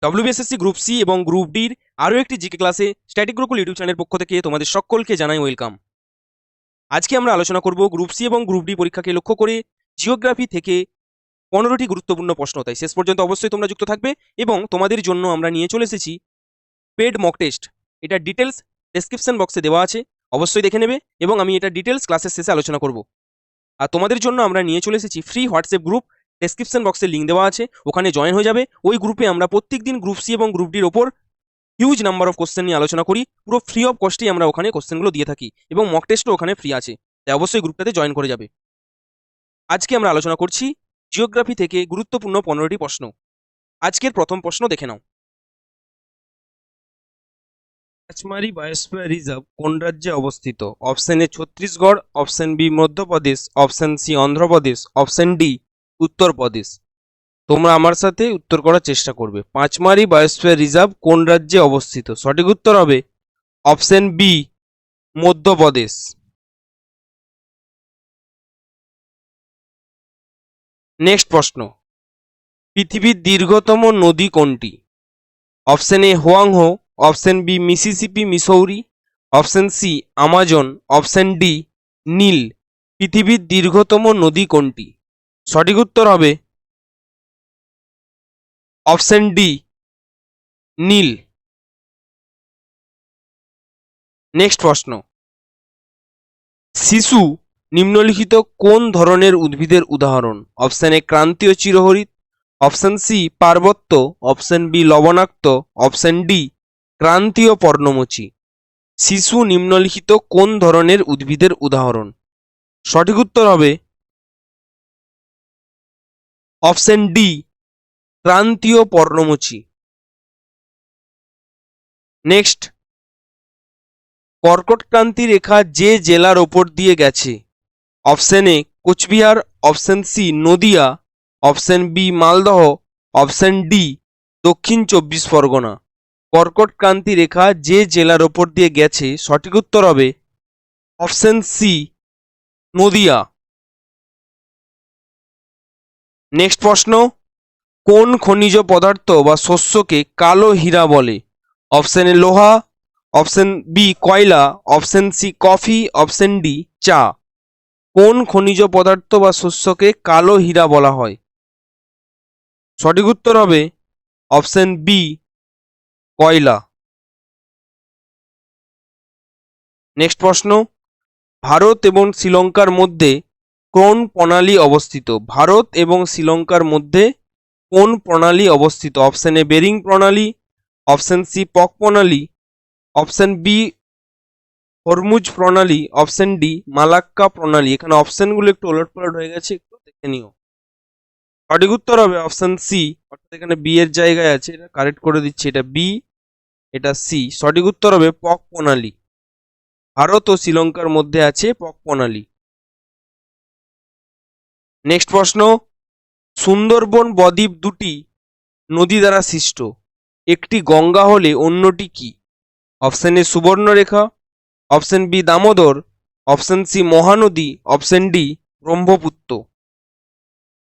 WBSSC group C এবং group ডির আরও একটি জিকে ক্লাসে স্ট্যাটিক গুরুকুল ইউটিউব চ্যানেলের পক্ষ থেকে তোমাদের সকলকে জানাই ওয়েলকাম। আজকে আমরা আলোচনা করব গ্রুপ সি এবং গ্রুপ ডি পরীক্ষাকে লক্ষ্য করে জিওগ্রাফি থেকে 15টি গুরুত্বপূর্ণ প্রশ্ন। তাই শেষ পর্যন্ত অবশ্যই তোমরা যুক্ত থাকবে এবং তোমাদের জন্য আমরা নিয়ে চলে এসেছি পেড মক টেস্ট। এটা ডিটেলস ডেসক্রিপশন বক্সে দেওয়া আছে, অবশ্যই দেখে নেবে এবং আমি এটা ডিটেলস ক্লাসের শেষে আলোচনা করব। আর তোমাদের জন্য আমরা নিয়ে চলে এসেছি ফ্রি হোয়াটসঅ্যাপ গ্রুপ, ডেসক্রিপশন বক্সে লিঙ্ক দেওয়া আছে, ওখানে জয়েন হয়ে যাবে। ওই গ্রুপে আমরা প্রত্যেকদিন গ্রুপ সি এবং গ্রুপ ডির ওপর হিউজ নাম্বার অফ কোশ্চেন নিয়ে আলোচনা করি। পুরো ফ্রি অফ কস্টেই আমরা ওখানে কোশ্চেনগুলো দিয়ে থাকি এবং মক টেস্টও ওখানে ফ্রি আছে, তাই অবশ্যই গ্রুপটাতে জয়েন করে যাবে। আজকে আমরা আলোচনা করছি জিওগ্রাফি থেকে গুরুত্বপূর্ণ 15টি প্রশ্ন। আজকের প্রথম প্রশ্ন দেখে নাও। পাঁচমারি বায়োস্ফিয়ার রিজার্ভ কোন রাজ্যে অবস্থিত? Option A Chhattisgarh, option C Madhya Pradesh, option B Andhra Pradesh, option D Uttar Pradesh. তোমরা আমার সাথে উত্তর করার চেষ্টা করবে। পাঁচমারি বায়োস্ফিয়ার রিজার্ভ কোন রাজ্যে অবস্থিত? সঠিক উত্তর হবে অপশন বি মধ্যপ্রদেশ। নেক্সট প্রশ্ন, পৃথিবীর দীর্ঘতম নদী কোনটি? Option A Hwang Ho, option B Mississippi Missouri, option C Amazon, option D নীল। পৃথিবীর দীর্ঘতম নদী কোনটি? সঠিক উত্তর হবে অপশন ডি নীল। নেক্সট প্রশ্ন, শিশু নিম্নলিখিত কোন ধরনের উদ্ভিদের উদাহরণ? অপশন এ ক্রান্তীয় চিরহরিৎ, অপশন সি পার্বত্য, অপশন বি লবণাক্ত, অপশন ডি ক্রান্তীয় পর্ণমোচী। শিশু নিম্নলিখিত কোন ধরনের উদ্ভিদের উদাহরণ? সঠিক উত্তর হবে অপশন ডি ক্রান্তীয় পর্ণমোচী। নেক্সট, কর্কটক্রান্তি রেখা যে জেলার ওপর দিয়ে গেছে? Option A Cooch Behar, option C Nadia, option B Malda, option D Dakshin 24 Pargana. কর্কটক্রান্তি রেখা যে জেলার ওপর দিয়ে গেছে, সঠিক উত্তর হবে অপশন সি নদিয়া। নেক্সট প্রশ্ন, কোন খনিজ পদার্থ বা শস্যকে কালো হীরা বলে? অপশন এ লোহা, অপশন বি কয়লা, option C coffee, option D চা। কোন খনিজ পদার্থ বা শস্যকে কালো হীরা বলা হয়? সঠিক উত্তর হবে অপশন বি কয়লা। নেক্সট প্রশ্ন, ভারত এবং শ্রীলঙ্কার মধ্যে কোন প্রণালী অবস্থিত? ভারত এবং শ্রীলঙ্কার মধ্যে কোন প্রণালী অবস্থিত? অপশন এ বেরিং প্রণালী, অপশন সি পক প্রণালী, অপশন বি হরমুজ প্রণালী, অপশন ডি মালাক্কা প্রণালী। এখানে অপশনগুলো একটু ওলটপালট হয়ে গেছে, একটু দেখে নিও। সঠিক উত্তর হবে অপশন সি, অর্থাৎ এখানে বি এর জায়গায় আছে, এটা কারেক্ট করে দিচ্ছি, এটা বি, এটা সি। সঠিক উত্তর হবে পক প্রণালী। ভারত ও শ্রীলঙ্কার মধ্যে আছে পক প্রণালী। নেক্সট প্রশ্ন, সুন্দরবন বদ্বীপ দুটি নদী দ্বারা সৃষ্ট, একটি গঙ্গা হলে অন্যটি কি? Option A Subarnarekha, option B Damodar, option C Mahanadi, option D Brahmaputra.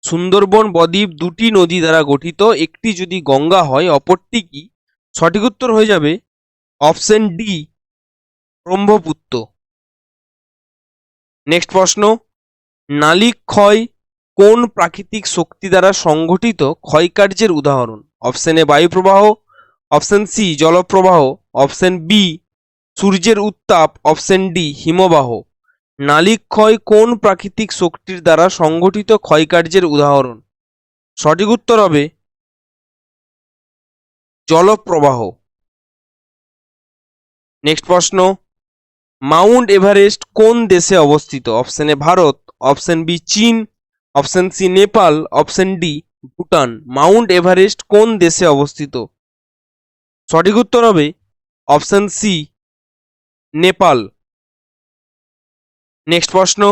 Sundarbans বদ্বীপ দুটি নদী দ্বারা গঠিত, একটি যদি গঙ্গা হয় অপরটি কি? সঠিক উত্তর হয়ে যাবে অপশন ডি ব্রহ্মপুত্র। নেক্সট প্রশ্ন, নালী ক্ষয় কোন প্রাকৃতিক শক্তি দ্বারা সংঘটিত ক্ষয়কার্যের উদাহরণ? অপশন এ বায়ুপ্রবাহ, অপশন সি জলপ্রবাহ, অপশন বি সূর্যের উত্তাপ, অপশন ডি হিমবাহ। নালী ক্ষয় কোন প্রাকৃতিক শক্তির দ্বারা সংঘটিত ক্ষয়কার্যের উদাহরণ? সঠিক উত্তর হবে জলপ্রবাহ। নেক্সট প্রশ্ন, মাউন্ট এভারেস্ট কোন দেশে অবস্থিত? Option A Bharat, option B চীন, option C Nepal, option D Bhutan. Mount Everest কোন দেশে অবস্থিত? সঠিক উত্তর হবে অপশন সি নেপাল। নেক্সট প্রশ্ন,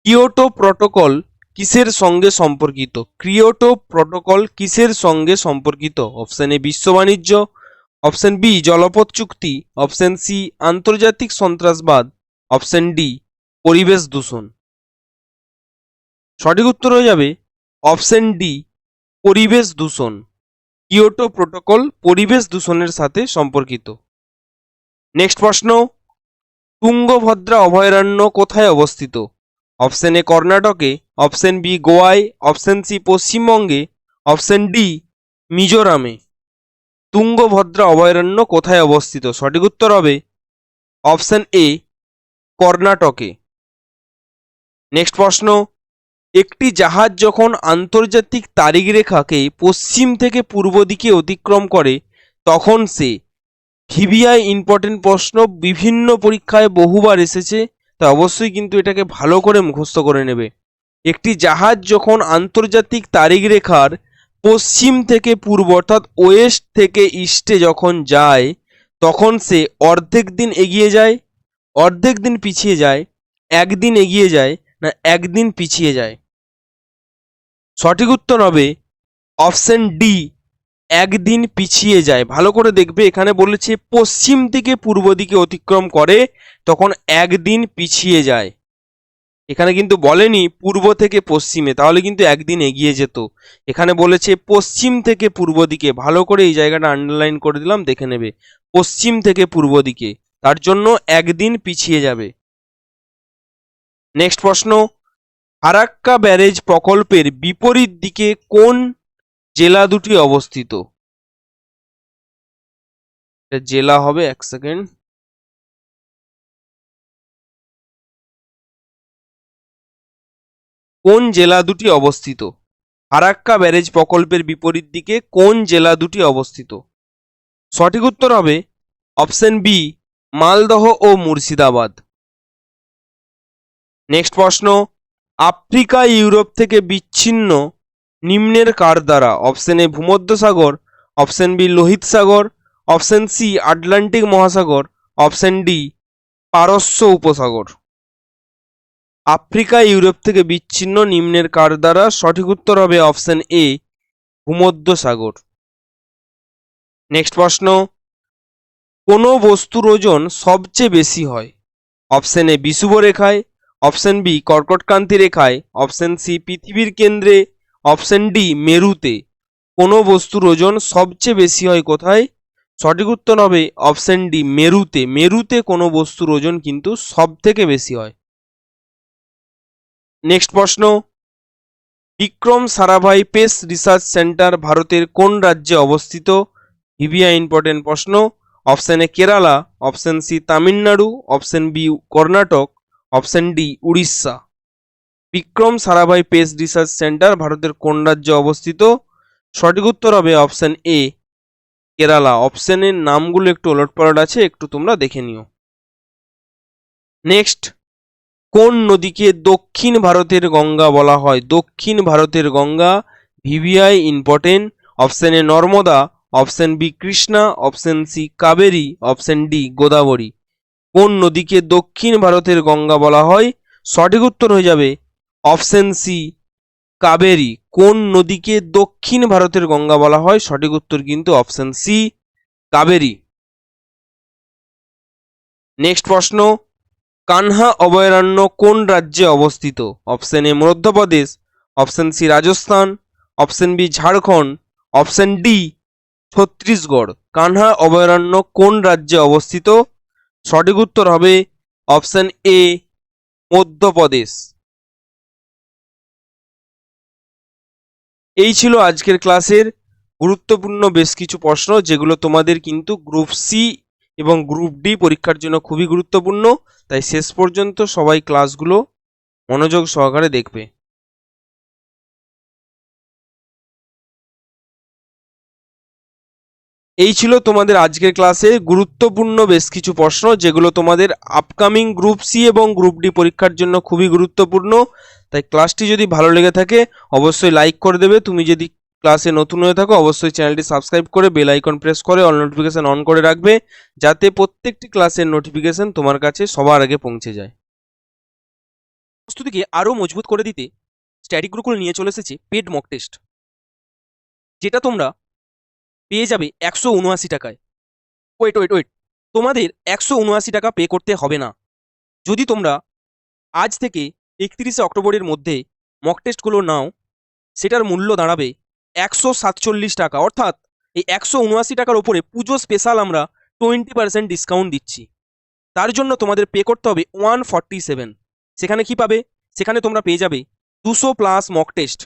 কিয়োটো প্রটোকল কিসের সঙ্গে সম্পর্কিত? কিয়োটো প্রটোকল কিসের সঙ্গে সম্পর্কিত? অপশন এ বিশ্ব বাণিজ্য, অপশন বি জলপথ চুক্তি, অপশন সি আন্তর্জাতিক সন্ত্রাসবাদ, অপশন ডি পরিবেশ দূষণ। সঠিক উত্তর হয়ে যাবে অপশন ডি পরিবেশ দূষণ। কিয়োটো প্রোটোকল পরিবেশ দূষণের সাথে সম্পর্কিত। নেক্সট প্রশ্ন, তুঙ্গভদ্রা অভয়ারণ্য কোথায় অবস্থিত? অপশন এ কর্ণাটকে, অপশন বি গোয়ায়, অপশন সি পশ্চিমবঙ্গে, অপশন ডি মিজোরামে। তুঙ্গভদ্রা অভয়ারণ্য কোথায় অবস্থিত? সঠিক উত্তর হবে অপশন এ কর্ণাটকে। নেক্সট প্রশ্ন, একটি জাহাজ যখন আন্তর্জাতিক তারিখরেখাকে পশ্চিম থেকে পূর্ব দিকে অতিক্রম করে তখন সে, ভিভিআই ইম্পর্টেন্ট প্রশ্ন, বিভিন্ন পরীক্ষায় বহুবার এসেছে, তাই অবশ্যই কিন্তু এটাকে ভালো করে মুখস্থ করে নেবে। একটি জাহাজ যখন আন্তর্জাতিক তারিখরেখার পশ্চিম থেকে পূর্ব অর্থাৎ ওয়েস্ট থেকে ইস্টে যখন যায় তখন সে অর্ধেক দিন এগিয়ে যায়, অর্ধেক দিন পিছিয়ে যায়, একদিন এগিয়ে যায়, না একদিন পিছিয়ে যায়? সঠিক উত্তর হবে অপশন ডি একদিন পিছিয়ে যায়। ভালো করে দেখবে, এখানে বলেছে পশ্চিম থেকে পূর্ব দিকে অতিক্রম করে তখন একদিন পিছিয়ে যায়। এখানে কিন্তু বলেনি পূর্ব থেকে পশ্চিমে, তাহলে কিন্তু একদিন এগিয়ে যেত। এখানে বলেছে পশ্চিম থেকে পূর্ব দিকে। ভালো করে এই জায়গাটা আন্ডারলাইন করে দিলাম, দেখে নেবে। পশ্চিম থেকে পূর্ব দিকে, তার জন্য একদিন পিছিয়ে যাবে। নেক্সট প্রশ্ন, ফারাক্কা ব্যারেজ প্রকল্পের বিপরীত দিকে কোন জেলা দুটি অবস্থিত? জেলা হবে, এক সেকেন্ড, কোন জেলা দুটি অবস্থিত? ফারাক্কা ব্যারেজ প্রকল্পের বিপরীত দিকে কোন জেলা দুটি অবস্থিত? সঠিক উত্তর হবে অপশন বি মালদহ ও মুর্শিদাবাদ। নেক্সট প্রশ্ন, আফ্রিকা ইউরোপ থেকে বিচ্ছিন্ন নিম্নের কার দ্বারা? অপশন এ ভূমধ্যসাগর, অপশন বি লোহিত সাগর, অপশন সি আটলান্টিক মহাসাগর, অপশন ডি পারস্য উপসাগর। আফ্রিকা ইউরোপ থেকে বিচ্ছিন্ন নিম্নের কার দ্বারা? সঠিক উত্তর হবে অপশন এ ভূমধ্যসাগর। নেক্সট প্রশ্ন, কোন বস্তুর ওজন সবচেয়ে বেশি হয়? অপশন এ বিষুব রেখায়, অপশন বি কর্কটক্রান্তি রেখায়, অপশন সি পৃথিবীর কেন্দ্রে, অপশন ডি মেরুতে। কোন বস্তুর ওজন সবচেয়ে বেশি হয় কোথায়? সঠিক উত্তর হবে অপশন ডি মেরুতে। মেরুতে কোনো বস্তুর ওজন কিন্তু সব থেকে বেশি হয়। নেক্সট প্রশ্ন, Vikram Sarabhai space research centre ভারতের কোন রাজ্যে অবস্থিত? ভিভিআই ইম্পর্টেন্ট প্রশ্ন। Option A Kerala, option C Tamil Nadu, option B Karnataka, option D Orissa. Vikram Sarabhai space research centre ভারতের কোন রাজ্যে অবস্থিত? সঠিক উত্তর হবে অপশন এ কেরালা। অপশনের নামগুলো একটু ওলটপালট আছে, একটু তোমরা দেখে নিও। নেক্সট, কোন নদীকে দক্ষিণ ভারতের গঙ্গা বলা হয়? দক্ষিণ ভারতের Ganga, VVI important. Option A Narmada, option B Krishna, option C Kaveri, option D Godavari. কোন নদীকে দক্ষিণ ভারতের গঙ্গা বলা হয়? সঠিক উত্তর হয়ে যাবে অপশন সি কাবেরী। কোন নদীকে দক্ষিণ ভারতের গঙ্গা বলা হয়? সঠিক উত্তর কিন্তু অপশন সি কাবেরী। নেক্সট প্রশ্ন, কানহা অভয়ারণ্য কোন রাজ্যে অবস্থিত? Option A Madhya Pradesh, option C Rajasthan, option B Jharkhand, option D Chhattisgarh. Kanha অভয়ারণ্য কোন রাজ্যে অবস্থিত? সঠিক উত্তর হবে অপশন এ মধ্যপ্রদেশ। এই ছিল আজকের ক্লাসের গুরুত্বপূর্ণ বেশ কিছু প্রশ্ন, যেগুলো তোমাদের কিন্তু গ্রুপ সি এবং গ্রুপ ডি পরীক্ষার জন্য খুবই গুরুত্বপূর্ণ। তাই শেষ পর্যন্ত সবাই ক্লাসগুলো মনোযোগ সহকারে দেখবে। এই ছিল তোমাদের আজকের ক্লাসে গুরুত্বপূর্ণ বেশ কিছু প্রশ্ন, যেগুলো তোমাদের আপকামিং গ্রুপ সি এবং গ্রুপ ডি পরীক্ষার জন্য খুবই গুরুত্বপূর্ণ। তাই ক্লাসটি যদি ভালো লেগে থাকে অবশ্যই লাইক করে দেবে। তুমি যদি ক্লাসে নতুন হয়ে থাকো অবশ্যই চ্যানেলটি সাবস্ক্রাইব করে বেল আইকন প্রেস করে অল নোটিফিকেশন অন করে রাখবে, যাতে প্রত্যেকটি ক্লাসের নোটিফিকেশন তোমার কাছে সবার আগে পৌঁছে যায়। প্রস্তুতিকে আরও মজবুত করে দিতে স্ট্যাটিক গুরুকুল নিয়ে চলে এসেছে পেড মক টেস্ট, যেটা তোমরা পেয়ে যাবে 179 টাকায়। ওয়েট, তোমাদের 179 টাকা পে করতে হবে না। যদি তোমরা আজ থেকে 31শে অক্টোবরের মধ্যে মক টেস্টগুলো নাও, সেটার মূল্য দাঁড়াবে 147 টাকা। অর্থাৎ এই 179 টাকার ওপরে পুজো স্পেশাল আমরা 20% ডিসকাউন্ট দিচ্ছি। তার জন্য তোমাদের পে করতে হবে 147। সেখানে কি পাবে? সেখানে তোমরা পেয়ে যাবে 200 plus mock test.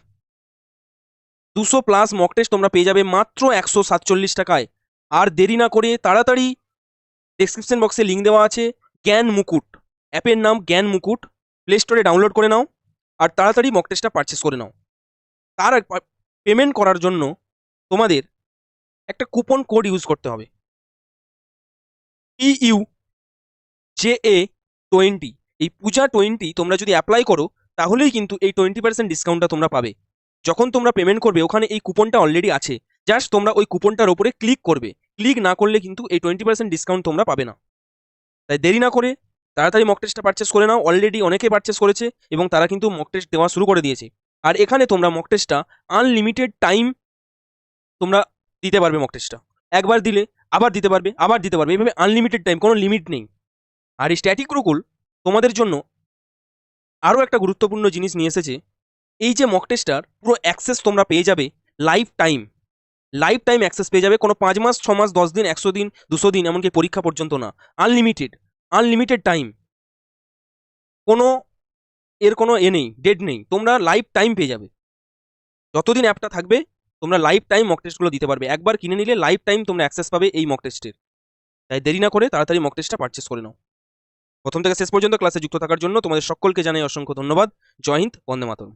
200 plus mock test তোমরা পেয়ে যাবে মাত্র 147 টাকায়। আর দেরি না করে তাড়াতাড়ি ডেসক্রিপশন বক্সে লিঙ্ক দেওয়া আছে, জ্ঞান মুকুট অ্যাপের নাম জ্ঞান মুকুট, প্লে স্টোরে ডাউনলোড করে নাও আর তাড়াতাড়ি মক টেস্টটা পারচেস করে নাও। তার পেমেন্ট করার জন্য তোমাদের একটা কুপন কোড ইউজ করতে হবে, PUJA20। এই পূজা 20 তোমরা যদি অ্যাপ্লাই করো তাহলেই কিন্তু এই 20% ডিসকাউন্টটা তোমরা পাবে। যখন তোমরা পেমেন্ট করবে ওখানে এই কুপনটা অলরেডি আছে, জাস্ট তোমরা ওই কুপনটার উপরে ক্লিক করবে। ক্লিক না করলে কিন্তু এই 20% ডিসকাউন্ট তোমরা পাবে না। তাই দেরি না করে তাড়াতাড়ি মক টেস্টটা পারচেস করে নাও। অলরেডি অনেকে পারচেস করেছে এবং তারা কিন্তু মক টেস্ট দেওয়া শুরু করে দিয়েছে। আর এখানে তোমরা মক টেস্টটা আনলিমিটেড টাইম তোমরা দিতে পারবে। মক টেস্টটা একবার দিলে আবার দিতে পারবে, আবার দিতে পারবে, এইভাবে আনলিমিটেড টাইম, কোনো লিমিট নেই। আর এই স্ট্যাটিক গুরুকুল তোমাদের জন্য আরও একটা গুরুত্বপূর্ণ জিনিস নিয়ে এসেছে। এই যে মক টেস্টটার পুরো অ্যাক্সেস তোমরা পেয়ে যাবে life time. Life time access পেয়ে যাবে, কোনো 5 মাস 6 মাস 10 দিন 100 দিন 200 দিন এমনকি পরীক্ষা পর্যন্ত না। আনলিমিটেড, আনলিমিটেড টাইম, কোনো এর কোনো নেই, ডেট নেই। তোমরা লাইফ টাইম পেয়ে যাবে। যতদিন অ্যাপটা থাকবে তোমরা লাইফ টাইম মক টেস্টগুলো দিতে পারবে। একবার কিনে নিলে লাইফ টাইম তোমরা অ্যাক্সেস পাবে এই মক টেস্টের। তাই দেরি না করে তাড়াতাড়ি মক টেস্টটা পারচেস করে নাও। প্রথম থেকে শেষ পর্যন্ত ক্লাসে যুক্ত থাকার জন্য তোমাদের সকলকে জানাই অসংখ্য ধন্যবাদ। জয় হিন্দ, বন্দে মাতরম।